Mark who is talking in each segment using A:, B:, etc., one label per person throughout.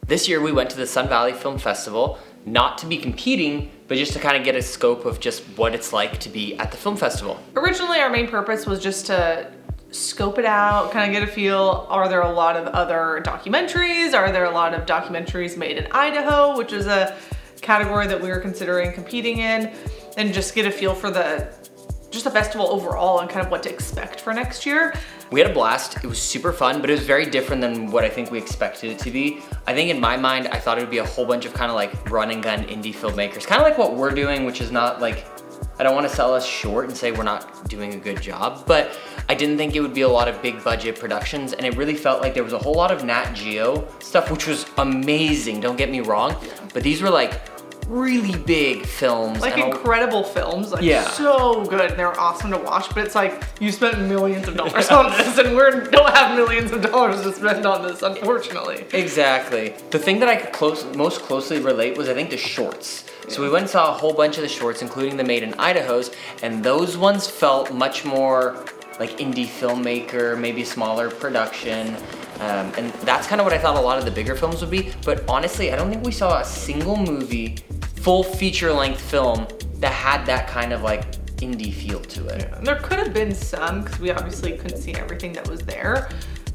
A: This year we went to the Sun Valley Film Festival, not to be competing, but just to kind of get a scope of just what it's like to be at the film festival.
B: Originally, our main purpose was just to scope it out, kind of get a feel. Are there a lot of other documentaries? Are there a lot of documentaries made in Idaho, which is a category that we were considering competing in, and just get a feel for the festival overall and kind of what to expect for next year.
A: We had a blast. It was super fun, but it was very different than what I think we expected it to be. I think in my mind, I thought it would be a whole bunch of kind of like run and gun indie filmmakers, kind of like what we're doing, which is not like, I don't want to sell us short and say we're not doing a good job, but I didn't think it would be a lot of big budget productions, and it really felt like there was a whole lot of Nat Geo stuff, which was amazing, don't get me wrong, but these were like really big films.
B: Like incredible films, like so good, and they're awesome to watch, but it's like, you spent millions of dollars on this, and we don't have millions of dollars to spend on this, unfortunately.
A: Exactly. The thing that I could most closely relate was I think the shorts. So we went and saw a whole bunch of the shorts, including the Made in Idahos, and those ones felt much more like indie filmmaker, maybe smaller production. And that's kind of what I thought a lot of the bigger films would be. But honestly, I don't think we saw a single movie, full feature-length film that had that kind of like indie feel to it.
B: Yeah. There could have been some, because we obviously couldn't see everything that was there.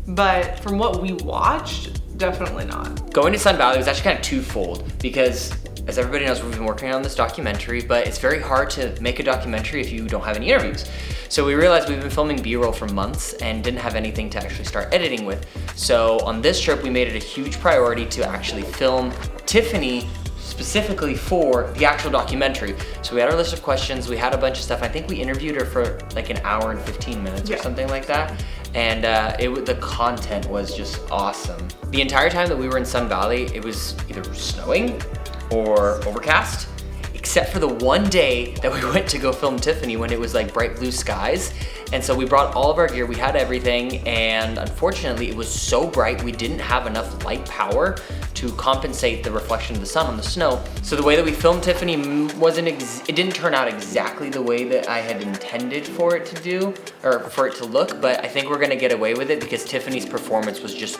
B: But from what we watched, definitely not.
A: Going to Sun Valley was actually kind of twofold, because as everybody knows, we've been working on this documentary, but it's very hard to make a documentary if you don't have any interviews. So we realized we've been filming B-roll for months and didn't have anything to actually start editing with. So on this trip, we made it a huge priority to actually film Tiffany specifically for the actual documentary. So we had our list of questions, we had a bunch of stuff. I think we interviewed her for like an hour and 15 minutes or something like that. And the content was just awesome. The entire time that we were in Sun Valley, it was either snowing or overcast, except for the one day that we went to go film Tiffany when it was like bright blue skies. And so we brought all of our gear, we had everything, and unfortunately it was so bright we didn't have enough light power to compensate the reflection of the sun on the snow. So the way that we filmed Tiffany it didn't turn out exactly the way that I had intended for it to do, or for it to look, but I think we're gonna get away with it because Tiffany's performance was just,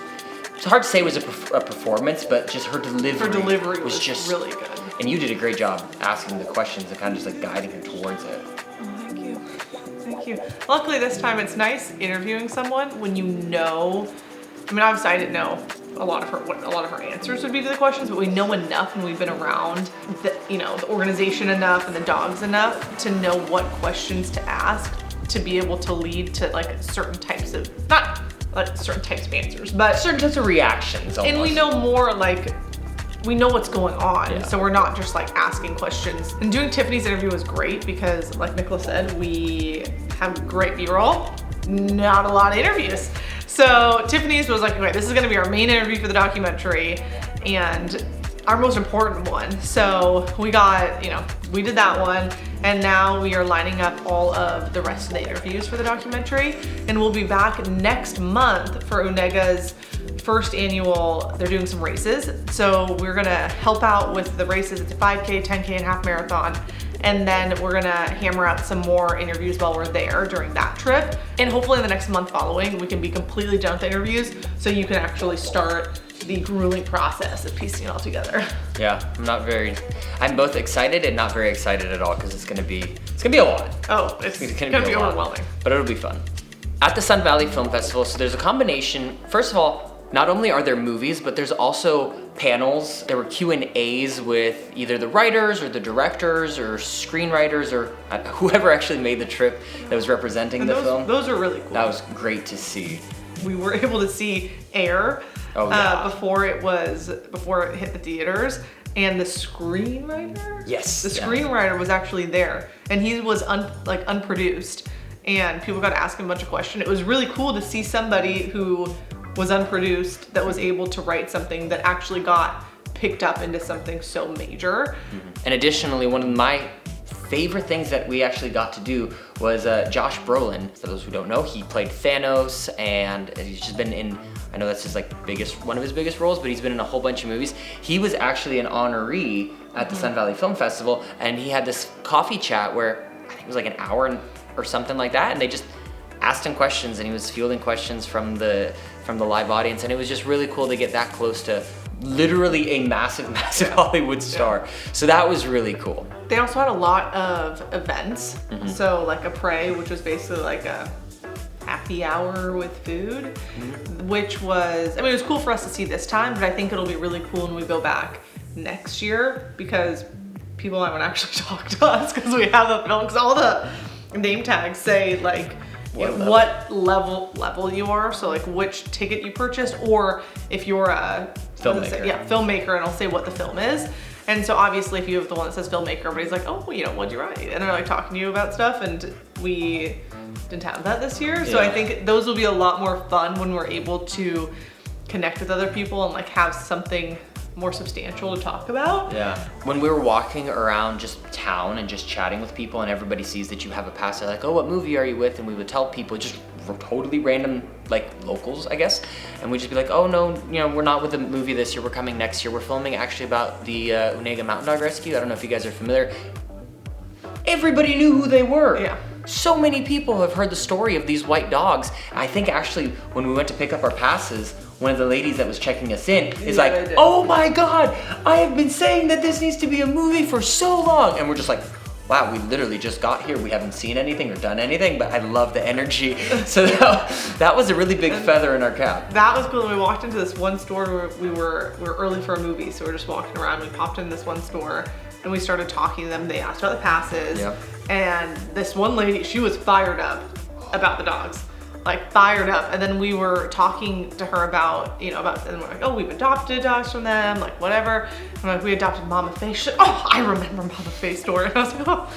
A: it's hard to say it was a performance, but just her delivery was just
B: really good.
A: And you did a great job asking the questions and kind of just like guiding her towards it.
B: Oh, thank you. Thank you. Luckily this time it's nice interviewing someone when you know, I mean, obviously I didn't know what a lot of her answers would be to the questions, but we know enough and we've been around the organization enough and the dogs enough to know what questions to ask to be able to lead to like certain types of, not like certain types of answers, but
A: certain types of reactions almost.
B: And we know more, like, we know what's going on, so we're not just like asking questions. And doing Tiffany's interview was great because, like Nicola said, we have great B-roll, not a lot of interviews. So Tiffany's was like, okay, this is gonna be our main interview for the documentary and our most important one. So we got, we did that one, and now we are lining up all of the rest of the interviews for the documentary, and we'll be back next month for Unega's first annual, they're doing some races. So we're gonna help out with the races. It's a 5K, 10K, and half marathon. And then we're gonna hammer out some more interviews while we're there during that trip. And hopefully in the next month following, we can be completely done with the interviews so you can actually start the grueling process of piecing it all together.
A: Yeah, I'm both excited and not very excited at all because it's gonna be a lot.
B: Oh, it's gonna be overwhelming.
A: But it'll be fun. At the Sun Valley Film Festival, so there's a combination, first of all, not only are there movies, but there's also panels. There were Q&As with either the writers or the directors or screenwriters or whoever actually made the trip that was representing the film.
B: Those are really cool.
A: That was great to see.
B: We were able to see Air before it hit the theaters. And the screenwriter?
A: Yes.
B: The screenwriter was actually there, and he was unproduced. And people got to ask him a bunch of questions. It was really cool to see somebody who was unproduced that was able to write something that actually got picked up into something so major.
A: And additionally, one of my favorite things that we actually got to do was Josh Brolin. For those who don't know, he played Thanos, and he's just been in, I know that's his one of his biggest roles, but he's been in a whole bunch of movies. He was actually an honoree at the Sun Valley Film Festival, and he had this coffee chat where I think it was like an hour or something like that, and they just asked him questions, and he was fielding questions from the live audience, and it was just really cool to get that close to literally a massive Hollywood star. So that was really cool.
B: They also had a lot of events. So like a Prey, which was basically like a happy hour with food, which was, I mean, it was cool for us to see this time, but I think it'll be really cool when we go back next year because people haven't actually talked to us because we have a film, because all the name tags say like what level you are, so like which ticket you purchased, or if you're a filmmaker, and I'll say what the film is. And so obviously if you have the one that says filmmaker, everybody's like, oh, you know, what'd you write? And they're like talking to you about stuff, and we didn't have that this year. So I think those will be a lot more fun when we're able to connect with other people and like have something more substantial to talk about.
A: Yeah. When we were walking around just town and just chatting with people, and everybody sees that you have a pass, they're like, oh, what movie are you with? And we would tell people, just totally random, like locals, I guess. And we'd just be like, oh no, you know, we're not with the movie this year, we're coming next year. We're filming actually about the Unega Mountain Dog Rescue. I don't know if you guys are familiar. Everybody knew who they were.
B: Yeah.
A: So many people have heard the story of these white dogs. I think actually when we went to pick up our passes, one of the ladies that was checking us in is like, oh my God, I have been saying that this needs to be a movie for so long. And we're just like, wow, we literally just got here. We haven't seen anything or done anything, but I love the energy. So that was a really big feather in our cap.
B: That was cool. We walked into this one store where we were early for a movie, so we were just walking around. We popped in this one store and we started talking to them. They asked about the passes.
A: Yep.
B: And this one lady, she was fired up about the dogs. Like fired up. And then we were talking to her about, you know, and we're like, oh, we've adopted dogs from them, like whatever. And like, we adopted Mama Faye. She's like, oh, I remember Mama Faye's story. And I was like, oh,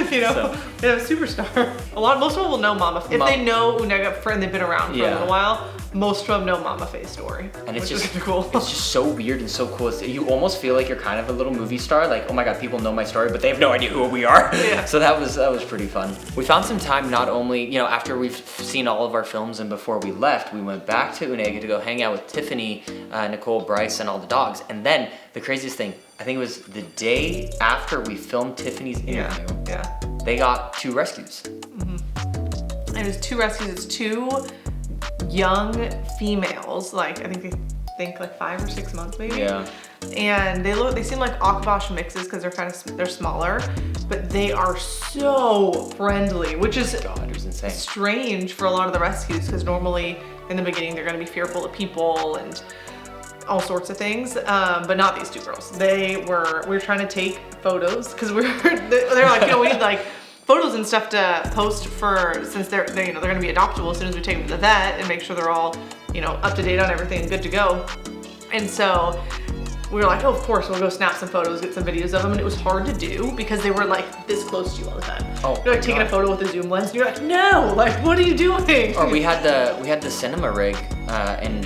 B: you know, superstar. Most people will know Mama Faye. If they know Unega and they've been around for a little while, most of them know Mama Faye's story.
A: And it's just cool. It's just so weird and so cool. You almost feel like you're kind of a little movie star. Like, oh my God, people know my story, but they have no idea who we are.
B: Yeah.
A: So that was pretty fun. We found some time, not only, you know, after we've seen all of our films and before we left, we went back to Unega to go hang out with Tiffany, Nicole, Bryce, and all the dogs. And then the craziest thing, I think it was the day after we filmed Tiffany's interview, they got 2 rescues.
B: And it was 2 rescues. It's 2 young females, like I think like 5 or 6 months maybe.
A: Yeah.
B: And they seem like Akbash mixes because they're smaller, but they are so friendly, which is
A: insane.
B: Strange for a lot of the rescues because normally in the beginning they're going to be fearful of people and all sorts of things, but not these 2 girls. We were trying to take photos because they're like, you know, we need like photos and stuff to post since they're you know, they're going to be adoptable as soon as we take them to the vet and make sure they're all, you know, up to date on everything and good to go. And so we were like, oh, of course, we'll go snap some photos, get some videos of them. And it was hard to do because they were like this close to you all the time.
A: Oh,
B: you're like taking a photo with a zoom lens and you're like, no, like, what are you doing?
A: Or we had the cinema rig, and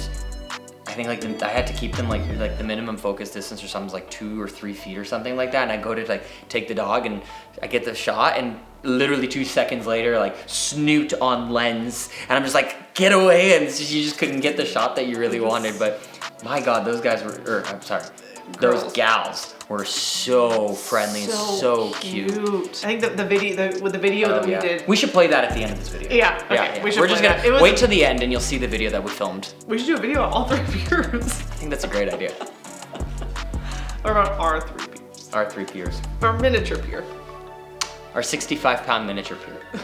A: I think like I had to keep them like the minimum focus distance or something was like 2 or 3 feet or something like that. And I go to like take the dog and I get the shot and literally 2 seconds later, like snoot on lens. And I'm just like, get away. And you just couldn't get the shot that you really wanted. But my God, those guys those gals were so friendly and so cute.
B: I think the video that we did.
A: We should play that at the end of this video.
B: Yeah, okay.
A: We're just gonna wait till the end and you'll see the video that we filmed.
B: We should do a video of all 3 peers.
A: I think that's a great idea.
B: Or about our 3 peers.
A: Our 3 peers.
B: Our miniature peer.
A: Our 65-pound miniature peer.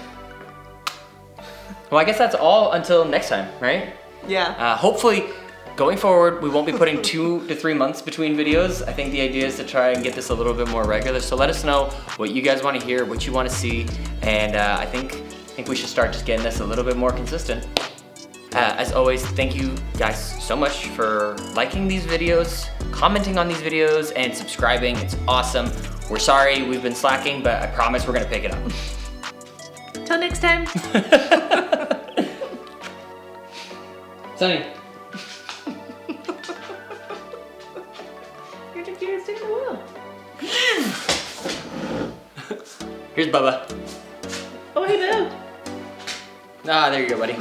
A: Well, I guess that's all until next time, right?
B: Yeah.
A: Hopefully, going forward, we won't be putting 2 to 3 months between videos. I think the idea is to try and get this a little bit more regular. So let us know what you guys want to hear, what you want to see, and I think we should start just getting this a little bit more consistent. As always, thank you guys so much for liking these videos, commenting on these videos, and subscribing. It's awesome. We're sorry we've been slacking, but I promise we're gonna pick it up.
B: Till next time.
A: Sunny.
B: You're the cutest thing in the world.
A: Here's Bubba.
B: Oh, hey, Boo.
A: Ah, there you go, buddy.